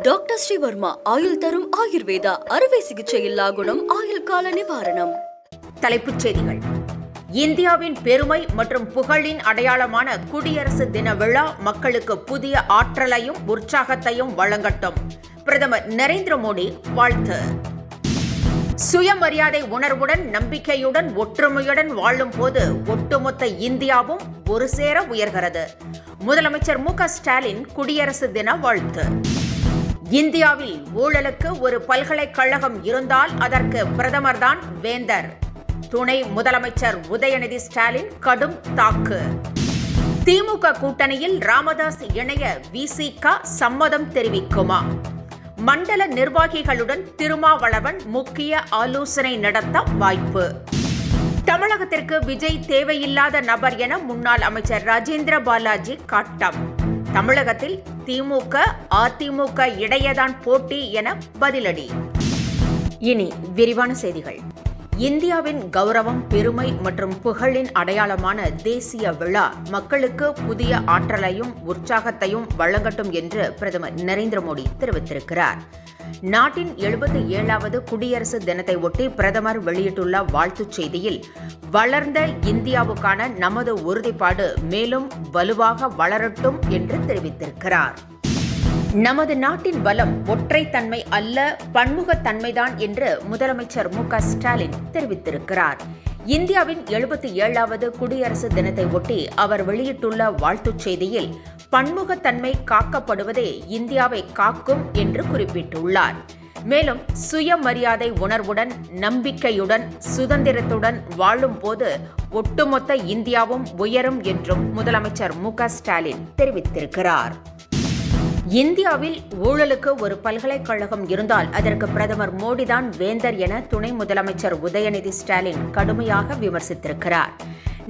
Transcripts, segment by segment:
Doctor Sreevarma ஆயுள் தரும் ஆயுர்வேதா அறுவை சிகிச்சையில்லா குணம் ஆயுள் கால நிவாரணம். தலைப்புச் செய்திகள். இந்தியாவின் பெருமை மற்றும் புகழின் அடையாளமான குடியரசு தின விழா மக்களுக்கு புதிய ஆற்றலையும் உற்சாகத்தையும் வழங்கட்டும். பிரதமர் நரேந்திர மோடி வாழ்த்து. சுயமரியாதை உணர்வுடன் நம்பிக்கையுடன் ஒற்றுமையுடன் வாழும் போது ஒட்டுமொத்த இந்தியாவும் ஒரு சேர உயர்கிறது. முதலமைச்சர் மு.க. ஸ்டாலின் குடியரசு தின வாழ்த்து. இந்தியாவில் ஊழலுக்கு ஒரு பல்கலைக்கழகம் இருந்தால் அதற்கு பிரதமர்தான் வேந்தர். துணை முதலமைச்சர் உதயநிதி ஸ்டாலின் கடும் தாக்கு. திமுக கூட்டணியில் ராமதாஸ் இணைய விசிக சம்மதம் தெரிவிக்குமா? மண்டல நிர்வாகிகளுடன் திருமாவளவன் முக்கிய ஆலோசனை நடத்த வாய்ப்பு. தமிழகத்திற்கு விஜய் தேவையில்லாத நபர் என முன்னாள் அமைச்சர் ராஜேந்திர பாலாஜி காட்டம். தமிழகத்தில் திமுக அதிமுக இடையேதான் போட்டி என பதிலடி. இனி விரிவான செய்திகள். இந்தியாவின் கௌரவம், பெருமை மற்றும் புகழின் அடையாளமான தேசிய விழா மக்களுக்கு புதிய ஆற்றலையும் உற்சாகத்தையும் வழங்கட்டும் என்று பிரதமர் நரேந்திர மோடி தெரிவித்திருக்கிறார். நாட்டின் 77வது குடியரசு தினத்தை ஒட்டி பிரதமர் வெளியிட்டுள்ள வாழ்த்துச் செய்தியில், வளர்ந்த இந்தியாவுக்கான நமது உறுதிப்பாடு மேலும் வலுவாக வளரட்டும் என்று தெரிவித்திருக்கிறார். நமது நாட்டின் பலம் ஒற்றைத்தன்மை அல்ல, பன்முகத்தன்மைதான் என்று முதலமைச்சர் மு.க. ஸ்டாலின் தெரிவித்திருக்கிறார். இந்தியாவின் 77வது குடியரசு தினத்தை ஒட்டி அவர் வெளியிட்டுள்ள வாழ்த்துச் செய்தியில், பன்முகத்தன்மை காக்கப்படுவதே இந்தியாவை காக்கும் என்று குறிப்பிட்டுள்ளார். மேலும் சுயமரியாதை உணர்வுடன் நம்பிக்கையுடன் சுதந்திரத்துடன் வாழும் போது ஒட்டுமொத்த இந்தியாவும் உயரும் என்றும் முதலமைச்சர் மு.க. ஸ்டாலின் தெரிவித்திருக்கிறார். இந்தியாவில் ஊழலுக்கு ஒரு பல்கலைக்கழகம் இருந்தால் அதற்கு பிரதமர் மோடிதான் வேந்தர் என துணை முதலமைச்சர் உதயநிதி ஸ்டாலின் கடுமையாக விமர்சித்திருக்கிறார்.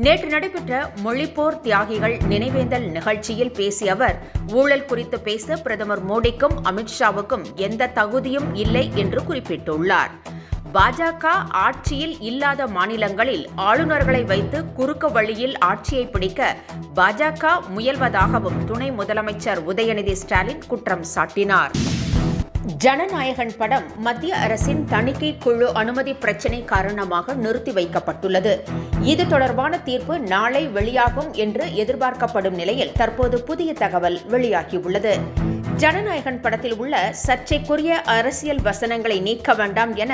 நேற்று நடைபெற்ற மொழிப்போர் தியாகிகள் நினைவேந்தல் நிகழ்ச்சியில் பேசிய அவர், ஊழல் குறித்து பேச பிரதமர் மோடிக்கும் அமித்ஷாவுக்கும் எந்த தகுதியும் இல்லை என்று குறிப்பிட்டுள்ளார். பாஜக ஆட்சியில் இல்லாத மாநிலங்களில் ஆளுநர்களை வைத்து குறுக்கு வழியில் ஆட்சியை பிடிக்க பாஜக முயல்வதாகவும் துணை முதலமைச்சர் உதயநிதி ஸ்டாலின் குற்றம் சாட்டினார். ஜனநாயகன் படம் மத்திய அரசின் தணிக்கை குழு அனுமதி பிரச்சினை காரணமாக நிறுத்தி வைக்கப்பட்டுள்ளது. இது தொடர்பான தீர்ப்பு நாளை வெளியாகும் என்று எதிர்பார்க்கப்படும் நிலையில் தற்போது புதிய தகவல் வெளியாகியுள்ளது. ஜனநாயகன் படத்தில் உள்ள சர்ச்சைக்குரிய அரசியல் வசனங்களை நீக்க வேண்டாம் என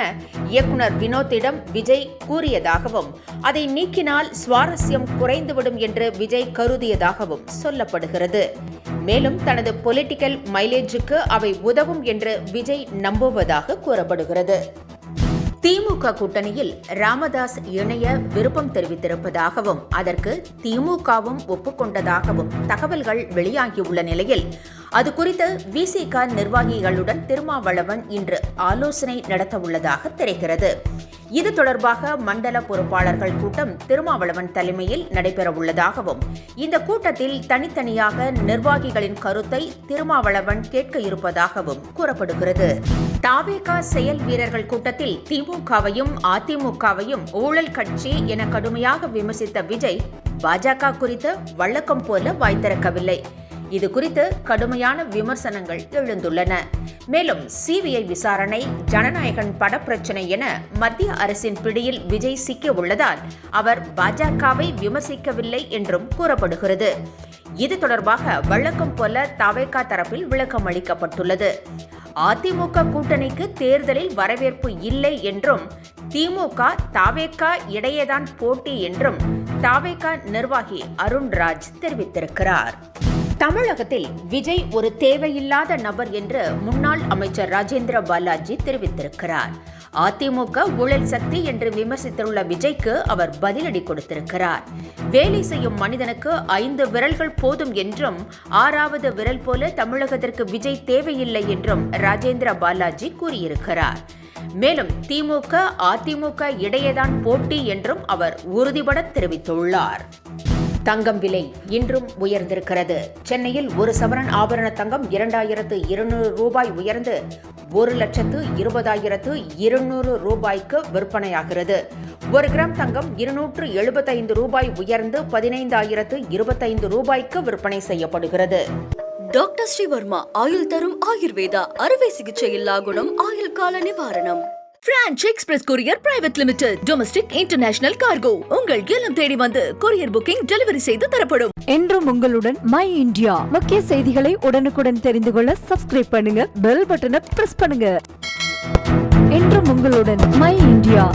இயக்குனர் வினோத்திடம் விஜய் கூறியதாகவும், அதை நீக்கினால் சுவாரஸ்யம் குறைந்துவிடும் என்று விஜய் கருதியதாகவும் சொல்லப்படுகிறது. மேலும் தனது பொலிட்டிக்கல் மைலேஜுக்கு அவை உதவும் என்று விஜய் நம்புவதாக கூறப்படுகிறது. திமுக கூட்டணியில் ராமதாஸ் இணைய விருப்பம் தெரிவித்திருப்பதாகவும் அதற்கு திமுகவும் ஒப்புக்கொண்டதாகவும் தகவல்கள் வெளியாகியுள்ள நிலையில் அது குறித்து விசிக நிர்வாகிகளுடன் திருமாவளவன் இன்று ஆலோசனை நடத்தவுள்ளதாக தெரிகிறது. இது தொடர்பாக மண்டல பொறுப்பாளர்கள் கூட்டம் திருமாவளவன் தலைமையில் நடைபெறவுள்ளதாகவும் இந்த கூட்டத்தில் தனித்தனியாக நிர்வாகிகளின் கருத்தை திருமாவளவன் கேட்க இருப்பதாகவும் கூறப்படுகிறது. தாவேகா செயல் வீரர்கள் கூட்டத்தில் திமுகவையும் அதிமுகவையும் ஊழல் கட்சி என கடுமையாக விமர்சித்த விஜய் பாஜக குறித்து வழக்கம் போல வாய் திறக்கவில்லை. இது குறித்து கடுமையான விமர்சனங்கள் எழுந்துள்ளன. மேலும் சிபிஐ விசாரணை, ஜனநாயகன் பட பிரச்சினை என மத்திய அரசின் பிடியில் விஜய் சிக்க உள்ளதால் அவர் பாஜகவை விமர்சிக்கவில்லை என்றும் கூறப்படுகிறது. இது தொடர்பாக வழக்கம் போல தவேகா தரப்பில் விளக்கம் அளிக்கப்பட்டுள்ளது. அதிமுக கூட்டணிக்கு தேர்தலில் வரவேற்பு இல்லை என்றும் திமுக தவேகா இடையேதான் போட்டி என்றும் தவேகா நிர்வாகி அருண்ராஜ் தெரிவித்திருக்கிறார். தமிழகத்தில் விஜய் ஒரு தேவையில்லாத நபர் என்று முன்னாள் அமைச்சர் ராஜேந்திர பாலாஜி தெரிவித்திருக்கிறார். அதிமுக ஊழல் சக்தி என்று விமர்சித்துள்ள விஜய்க்கு அவர் பதிலடி கொடுத்திருக்கிறார். வேலை செய்யும் மனிதனுக்கு 5 விரல்கள் போதும் என்றும் 6வது விரல் போல தமிழகத்திற்கு விஜய் தேவையில்லை என்றும் ராஜேந்திர பாலாஜி கூறியிருக்கிறார். மேலும் திமுக அதிமுக இடையேதான் போட்டி என்றும் அவர் உறுதிபட தெரிவித்துள்ளார். தங்கம் விலை இன்றும் உயர்ந்திருக்கிறது. சென்னையில் ஒரு சவரன் ஆபரண தங்கம் 2200 ரூபாய் உயர்ந்து 1,20,200 ரூபாய்க்கு விற்பனையாகிறது. 1 கிராம் தங்கம் 275 ரூபாய் உயர்ந்து 15,025 ரூபாய்க்கு விற்பனை செய்யப்படுகிறது. டாக்டர் ஸ்ரீவர்மா ஆயுள் தரும் ஆயுர்வேதா அறுவை சிகிச்சை இல்லா குணம் ஆயுள் கால நிவாரணம். Branch express courier private limited domestic international cargo உங்கள் இல்லம் தேடி வந்து கொரியர் புக்கிங் டெலிவரி செய்து தரப்படும். என்றும் உங்களுடன் மை இந்தியா. முக்கிய செய்திகளை உடனுக்குடன் தெரிந்து கொள்ள சப்ஸ்கிரைப் பண்ணுங்க, பெல் பட்டனை பிரஸ் பண்ணுங்க. என்றும் உங்களுடன் மை இந்தியா.